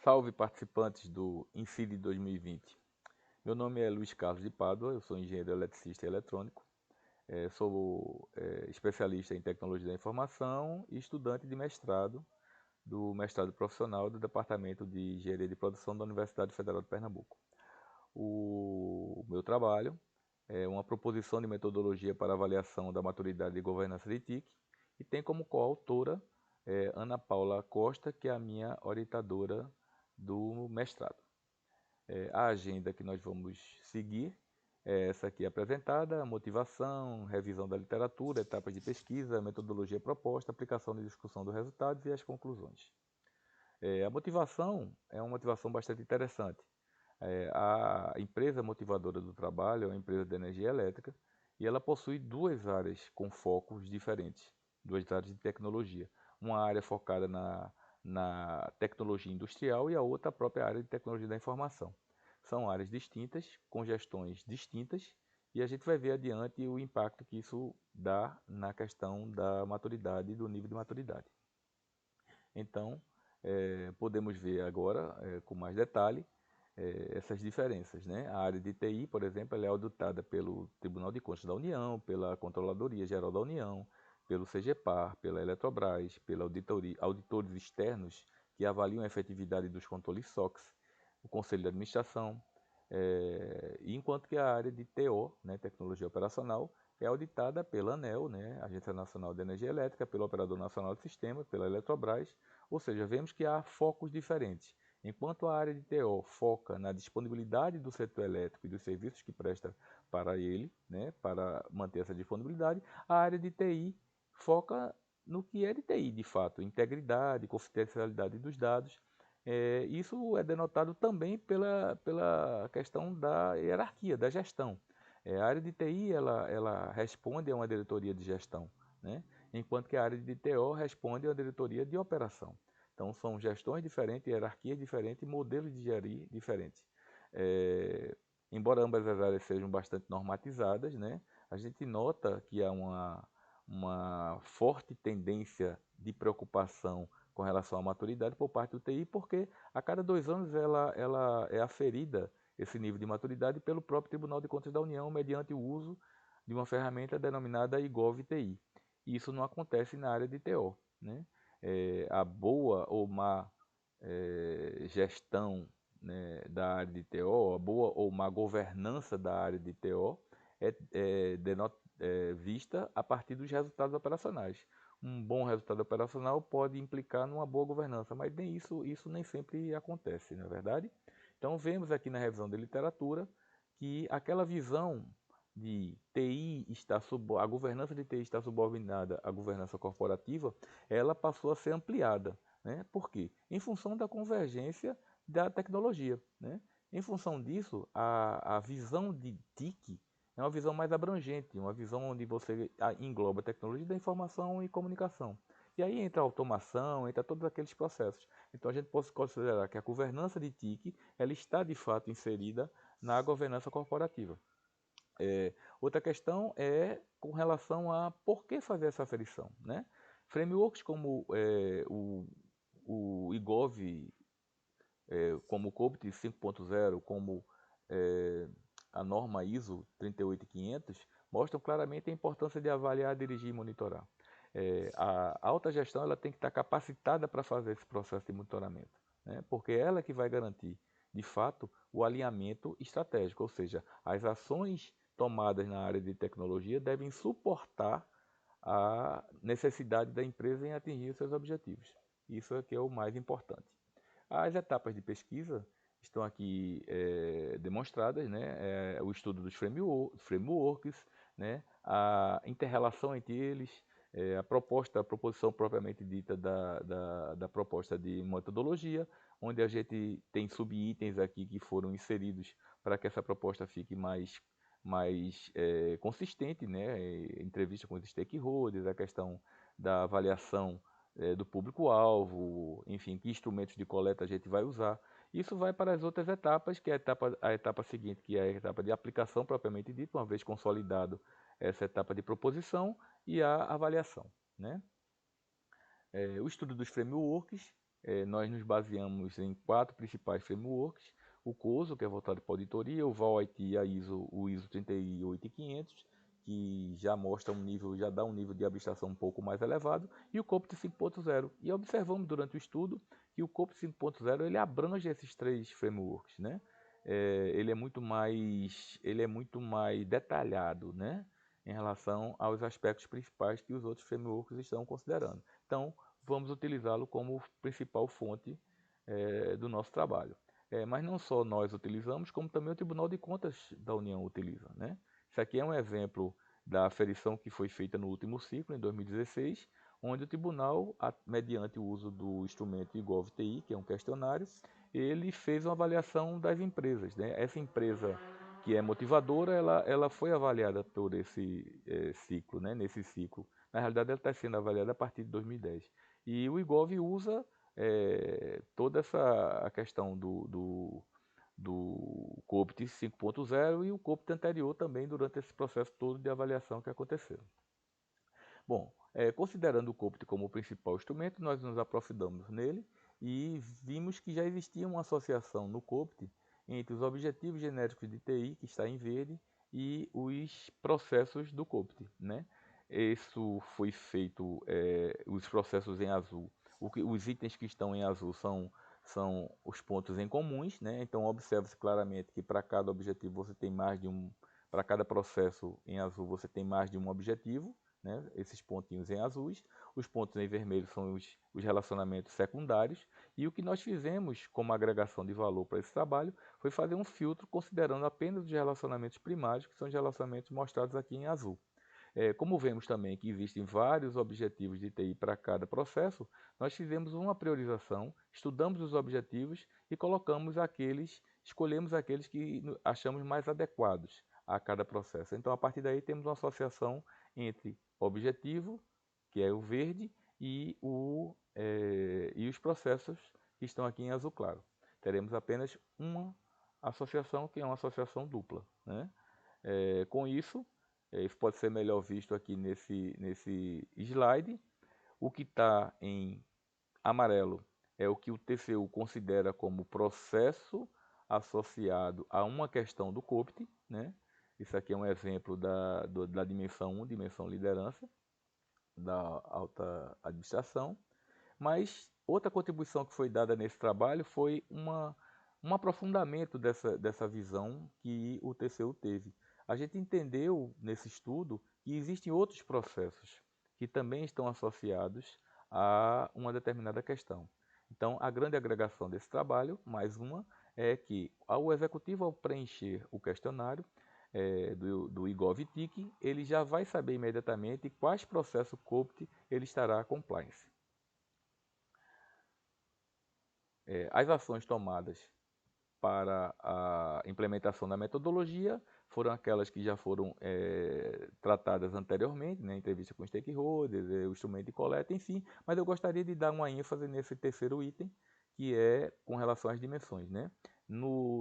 Salve participantes do INCIDE 2020. Meu nome é Luiz Carlos de Pádua, eu sou engenheiro eletricista e eletrônico, sou especialista em tecnologia da informação e estudante de mestrado do mestrado profissional do Departamento de Engenharia de Produção da Universidade Federal de Pernambuco. O meu trabalho é uma proposição de metodologia para avaliação da maturidade e governança de TIC e tem como coautora Ana Paula Costa, que é a minha orientadora do mestrado. A agenda que nós vamos seguir é essa aqui apresentada: motivação, revisão da literatura, etapas de pesquisa, metodologia proposta, aplicação e discussão dos resultados e as conclusões. A motivação é uma motivação bastante interessante. A empresa motivadora do trabalho é uma empresa de energia elétrica e ela possui duas áreas com focos diferentes, duas áreas de tecnologia. Uma área focada na tecnologia industrial e a outra a própria área de tecnologia da informação. São áreas distintas, com gestões distintas, e a gente vai ver adiante o impacto que isso dá na questão da maturidade e do nível de maturidade. Então, podemos ver agora, com mais detalhe, essas diferenças, né? A área de TI, por exemplo, ela é auditada pelo Tribunal de Contas da União, pela Controladoria Geral da União, pelo CGPAR, pela Eletrobras, pela auditores externos que avaliam a efetividade dos controles SOX, o Conselho de Administração, enquanto que a área de TO, né, Tecnologia Operacional, é auditada pela ANEEL, né, Agência Nacional de Energia Elétrica, pelo Operador Nacional de Sistema, pela Eletrobras, ou seja, vemos que há focos diferentes. Enquanto a área de TO foca na disponibilidade do setor elétrico e dos serviços que presta para ele, né, para manter essa disponibilidade, a área de TI foca no que é de TI, de fato, integridade, confidencialidade dos dados. Isso é denotado também pela questão da hierarquia, da gestão. A área de TI ela responde a uma diretoria de gestão, né, enquanto que a área de TO responde a uma diretoria de operação. Então, são gestões diferentes, hierarquias diferentes, modelos de gerir diferentes. Embora ambas as áreas sejam bastante normatizadas, né, a gente nota que há uma forte tendência de preocupação com relação à maturidade por parte do TI, porque a cada 2 anos ela é aferida esse nível de maturidade pelo próprio Tribunal de Contas da União, mediante o uso de uma ferramenta denominada IGOV-TI. Isso não acontece na área de TO, né? A boa ou má gestão, né, da área de TO, a boa ou má governança da área de TO é vista a partir dos resultados operacionais. Um bom resultado operacional pode implicar numa boa governança, mas nem isso nem sempre acontece, não é verdade? Então vemos aqui na revisão da literatura que aquela visão de TI a governança de TI está subordinada à governança corporativa, ela passou a ser ampliada, né? Por quê? Em função da convergência da tecnologia, né? Em função disso, a visão de TIC é uma visão mais abrangente, uma visão onde você engloba tecnologia da informação e comunicação. E aí entra a automação, entra todos aqueles processos. Então a gente pode considerar que a governança de TIC ela está de fato inserida na governança corporativa. Outra questão é com relação a por que fazer essa aferição, né? Frameworks como o IGOV, como o COBIT 5.0, como a norma ISO 38500, mostram claramente a importância de avaliar, dirigir e monitorar. A alta gestão ela tem que estar capacitada para fazer esse processo de monitoramento, né? Porque é ela que vai garantir, de fato, o alinhamento estratégico, ou seja, as ações tomadas na área de tecnologia devem suportar a necessidade da empresa em atingir os seus objetivos. Isso é que é o mais importante. As etapas de pesquisa estão aqui demonstradas, né? O estudo dos frameworks, né? A inter-relação entre eles, a proposição propriamente dita da proposta de metodologia, onde a gente tem subitens aqui que foram inseridos para que essa proposta fique mais consistente, né? Entrevista com os stakeholders, a questão da avaliação do público-alvo, enfim, que instrumentos de coleta a gente vai usar. Isso vai para as outras etapas, que é a etapa seguinte, que é a etapa de aplicação propriamente dita, uma vez consolidado essa etapa de proposição e a avaliação, né? O estudo dos frameworks nós nos baseamos em 4 principais frameworks: o COSO, que é voltado para auditoria, o VALIT e a ISO, o ISO 38500, que já mostra um nível, já dá um nível de abstração um pouco mais elevado, e o COPT 5.0. E observamos durante o estudo que o COPT 5.0 ele abrange esses 3 frameworks, né? Ele é muito mais detalhado, né, em relação aos aspectos principais que os outros frameworks estão considerando. Então, vamos utilizá-lo como principal fonte do nosso trabalho. Mas não só nós utilizamos, como também o Tribunal de Contas da União utiliza, né? Isso aqui é um exemplo da aferição que foi feita no último ciclo, em 2016, onde o tribunal, mediante o uso do instrumento IGOV-TI, que é um questionário, ele fez uma avaliação das empresas, né? Essa empresa que é motivadora, ela foi avaliada por esse ciclo, né? Nesse ciclo. Na realidade, ela está sendo avaliada a partir de 2010. E o IGOV usa toda essa a questão do COPT 5.0 e o COPT anterior também durante esse processo todo de avaliação que aconteceu. Bom, considerando o COPT como o principal instrumento, nós nos aprofundamos nele e vimos que já existia uma associação no COPT entre os objetivos genéricos de TI, que está em verde, e os processos do COPT, né? Isso foi feito, os processos em azul. Os itens que estão em azul são os pontos em comuns, né? Então observa-se claramente que para cada objetivo você tem mais de um, para cada processo em azul você tem mais de um objetivo, né? Esses pontinhos em azuis. Os pontos em vermelho são os relacionamentos secundários, e o que nós fizemos como agregação de valor para esse trabalho foi fazer um filtro considerando apenas os relacionamentos primários, que são os relacionamentos mostrados aqui em azul. Como vemos também que existem vários objetivos de TI para cada processo, nós fizemos uma priorização, estudamos os objetivos e escolhemos aqueles que achamos mais adequados a cada processo. Então, a partir daí, temos uma associação entre objetivo, que é o verde, e os processos que estão aqui em azul claro. Teremos apenas uma associação, que é uma associação dupla, né? Com isso, isso pode ser melhor visto aqui nesse slide. O que está em amarelo é o que o TCU considera como processo associado a uma questão do COPT, né? Isso aqui é um exemplo da dimensão 1, dimensão liderança, da alta administração. Mas outra contribuição que foi dada nesse trabalho foi um aprofundamento dessa visão que o TCU teve. A gente entendeu nesse estudo que existem outros processos que também estão associados a uma determinada questão. Então, a grande agregação desse trabalho, mais uma, é que o executivo, ao preencher o questionário do IGOV-TIC, ele já vai saber imediatamente quais processos COPT ele estará compliance. As ações tomadas para a implementação da metodologia foram aquelas que já foram tratadas anteriormente, né, entrevista com stakeholders, o instrumento de coleta, enfim, mas eu gostaria de dar uma ênfase nesse terceiro item, que é com relação às dimensões, né?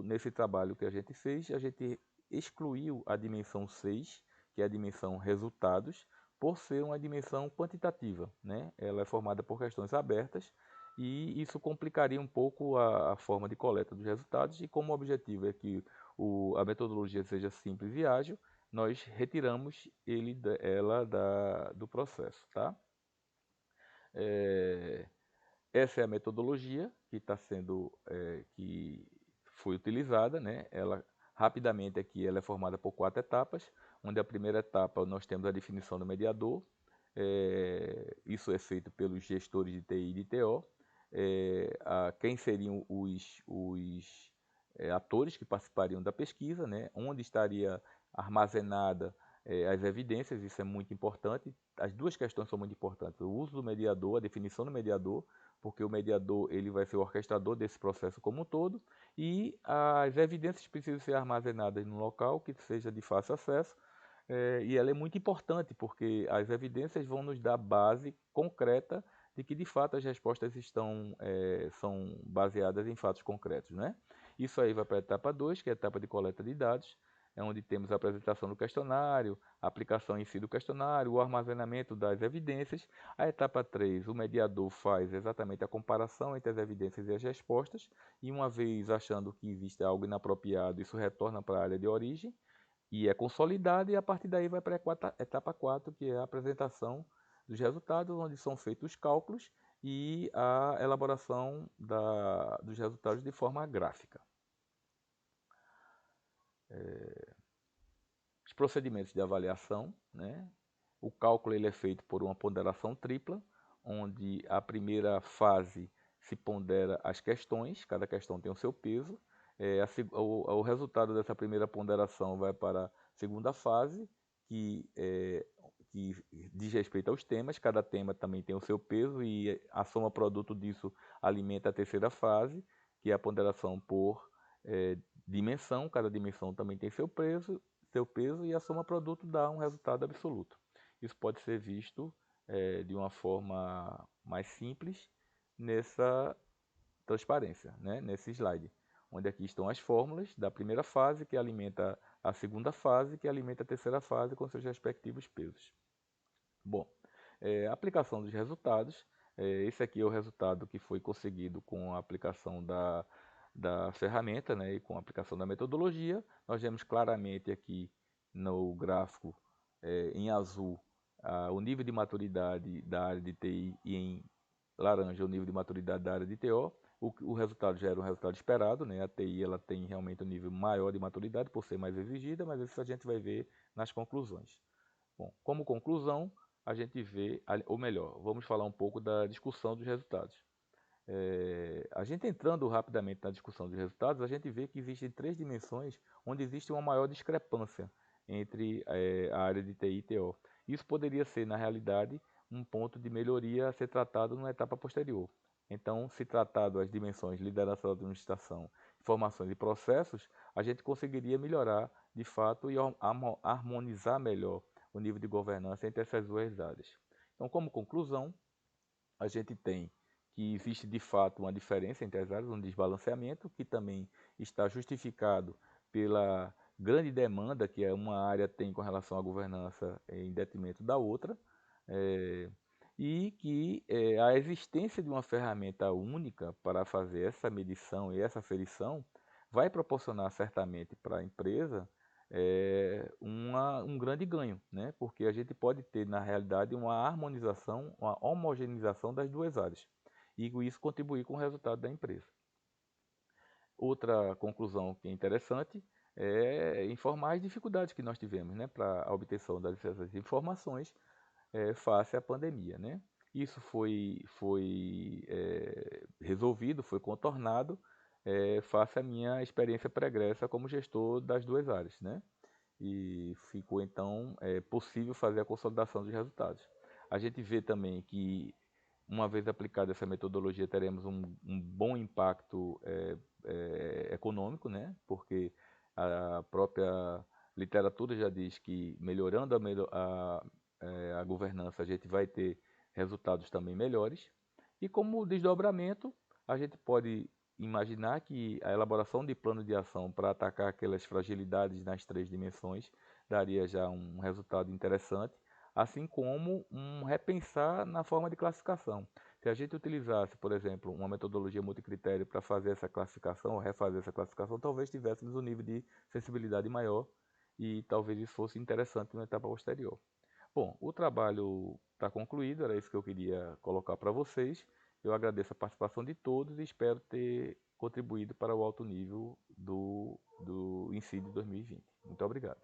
Nesse trabalho que a gente fez, a gente excluiu a dimensão 6, que é a dimensão resultados, por ser uma dimensão quantitativa, né? Ela é formada por questões abertas, e isso complicaria um pouco a forma de coleta dos resultados, e como o objetivo é que a metodologia seja simples e ágil, nós retiramos ela do processo. Tá? Essa é a metodologia que foi utilizada, né? Ela, rapidamente aqui, ela é formada por 4 etapas, onde a primeira etapa nós temos a definição do mediador. Isso é feito pelos gestores de TI e de TO. Quem seriam os atores que participariam da pesquisa, né? Onde estaria armazenada as evidências, isso é muito importante. As duas questões são muito importantes: o uso do mediador, a definição do mediador, porque o mediador ele vai ser o orquestrador desse processo como um todo, e as evidências precisam ser armazenadas num local que seja de fácil acesso. E ela é muito importante porque as evidências vão nos dar base concreta de que de fato as respostas são baseadas em fatos concretos, né? Isso aí vai para a etapa 2, que é a etapa de coleta de dados. é onde temos a apresentação do questionário, a aplicação em si do questionário, o armazenamento das evidências. A etapa 3, o mediador faz exatamente a comparação entre as evidências e as respostas, e uma vez achando que existe algo inapropriado, isso retorna para a área de origem e é consolidado, e a partir daí vai para a etapa 4, que é a apresentação dos resultados, onde são feitos os cálculos e a elaboração dos resultados de forma gráfica. Os procedimentos de avaliação, né? O cálculo ele é feito por uma ponderação tripla, onde a primeira fase se pondera as questões, cada questão tem o seu peso. O resultado dessa primeira ponderação vai para a segunda fase, que diz respeito aos temas, cada tema também tem o seu peso e a soma produto disso alimenta a terceira fase, que é a ponderação por dimensão, cada dimensão também tem seu peso e a soma produto dá um resultado absoluto. Isso pode ser visto de uma forma mais simples nessa transparência, né? Nesse slide, onde aqui estão as fórmulas da primeira fase, que alimenta a segunda fase, que alimenta a terceira fase com seus respectivos pesos. Bom, aplicação dos resultados. Esse aqui é o resultado que foi conseguido com a aplicação da ferramenta, né, e com a aplicação da metodologia. Nós vemos claramente aqui no gráfico, em azul, o nível de maturidade da área de TI e em laranja o nível de maturidade da área de TO. O resultado já era um resultado esperado, né? A TI ela tem realmente um nível maior de maturidade por ser mais exigida, mas isso a gente vai ver nas conclusões. Bom, como conclusão, a gente vê, ou melhor, vamos falar um pouco da discussão dos resultados. A gente entrando rapidamente na discussão dos resultados, a gente vê que existem 3 dimensões onde existe uma maior discrepância entre a área de TI e TO. Isso poderia ser, na realidade, um ponto de melhoria a ser tratado numa etapa posterior. Então, se tratado as dimensões liderança da administração, informações e processos, a gente conseguiria melhorar, de fato, e harmonizar melhor o nível de governança entre essas duas áreas. Então, como conclusão, a gente tem que existe de fato uma diferença entre as áreas, um desbalanceamento que também está justificado pela grande demanda que uma área tem com relação à governança em detrimento da outra, e que a existência de uma ferramenta única para fazer essa medição e essa aferição vai proporcionar certamente para a empresa um grande ganho, né? Porque a gente pode ter, na realidade, uma harmonização, uma homogeneização das duas áreas, e com isso contribuir com o resultado da empresa. Outra conclusão que é interessante é informar as dificuldades que nós tivemos, né, para a obtenção dessas informações face à pandemia, né? Isso foi resolvido, foi contornado face à minha experiência pregressa como gestor das duas áreas, né? E ficou então possível fazer a consolidação dos resultados. A gente vê também que, uma vez aplicada essa metodologia, teremos um bom impacto econômico, né? Porque a própria literatura já diz que melhorando a governança a gente vai ter resultados também melhores. E como desdobramento, a gente pode imaginar que a elaboração de plano de ação para atacar aquelas fragilidades nas 3 dimensões daria já um resultado interessante, assim como um repensar na forma de classificação. Se a gente utilizasse, por exemplo, uma metodologia multicritério para fazer essa classificação ou refazer essa classificação, talvez tivéssemos um nível de sensibilidade maior e talvez isso fosse interessante na etapa posterior. Bom, o trabalho está concluído, era isso que eu queria colocar para vocês. Eu agradeço a participação de todos e espero ter contribuído para o alto nível do INSID 2020. Muito obrigado.